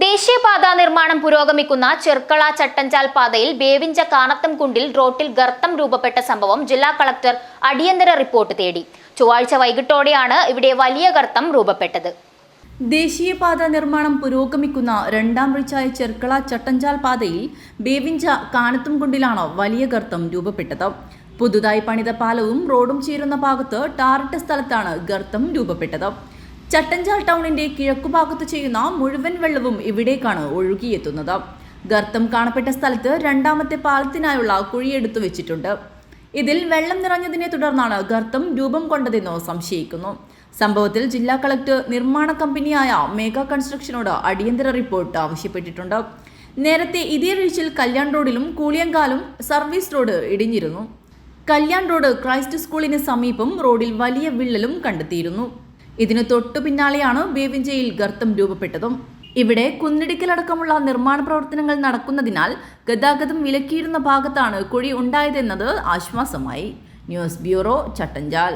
ദേശീയപാത നിർമ്മാണം പുരോഗമിക്കുന്ന ചെർക്കള ചട്ടഞ്ചാൽ പാതയിൽ ബേവിഞ്ച കാണത്തംകുണ്ടിൽ റോട്ടിൽ ഗർത്തം രൂപപ്പെട്ട സംഭവം ജില്ലാ കളക്ടർ അടിയന്തര റിപ്പോർട്ട് തേടി. ചൊവ്വാഴ്ച വൈകിട്ടോടെയാണ് ഇവിടെ വലിയ ഗർത്തം രൂപപ്പെട്ടത്. ദേശീയപാത നിർമ്മാണം പുരോഗമിക്കുന്ന രണ്ടാം റിച്ചായ ചെർക്കള ചട്ടഞ്ചാൽ പാതയിൽ ബേവിഞ്ച കാണത്തംകുണ്ടിലാണ് വലിയ ഗർത്തം രൂപപ്പെട്ടത്. പുതുതായി പണിത പാലവും റോഡും ചേരുന്ന ഭാഗത്ത് ടാറിട്ട സ്ഥലത്താണ് ഗർത്തം രൂപപ്പെട്ടത്. ചട്ടഞ്ചാൽ ടൗണിന്റെ കിഴക്കുഭാഗത്ത് ചെയ്യുന്ന മുഴുവൻ വെള്ളവും ഇവിടേക്കാണ് ഒഴുകിയെത്തുന്നത്. ഗർത്തം കാണപ്പെട്ട സ്ഥലത്ത് രണ്ടാമത്തെ പാലത്തിനായുള്ള കുഴിയെടുത്തു വെച്ചിട്ടുണ്ട്. ഇതിൽ വെള്ളം നിറഞ്ഞതിനെ തുടർന്നാണ് ഗർത്തം രൂപം കൊണ്ടതെന്ന് സംശയിക്കുന്നു. സംഭവത്തിൽ ജില്ലാ കളക്ടർ നിർമ്മാണ കമ്പനിയായ മേഘ കൺസ്ട്രക്ഷനോട് അടിയന്തര റിപ്പോർട്ട് ആവശ്യപ്പെട്ടിട്ടുണ്ട്. നേരത്തെ ഇതേ വീഴ്ചയിൽ കല്യാൺ റോഡിലും കൂളിയങ്കാലും സർവീസ് റോഡ് ഇടിഞ്ഞിരുന്നു. കല്യാൺ റോഡ് ക്രൈസ്റ്റ് സ്കൂളിന് സമീപം റോഡിൽ വലിയ വിള്ളലും കണ്ടെത്തിയിരുന്നു. ഇതിനു തൊട്ടു പിന്നാലെയാണ് ബേവിഞ്ചയിൽ ഗർത്തം രൂപപ്പെട്ടതും. ഇവിടെ കുന്നിടിക്കലടക്കമുള്ള നിർമ്മാണ പ്രവർത്തനങ്ങൾ നടക്കുന്നതിനാൽ ഗതാഗതം വിലക്കിയിരുന്ന ഭാഗത്താണ് കുഴി ഉണ്ടായതെന്നത് ആശ്വാസമായി. News bureau, Chattanchal.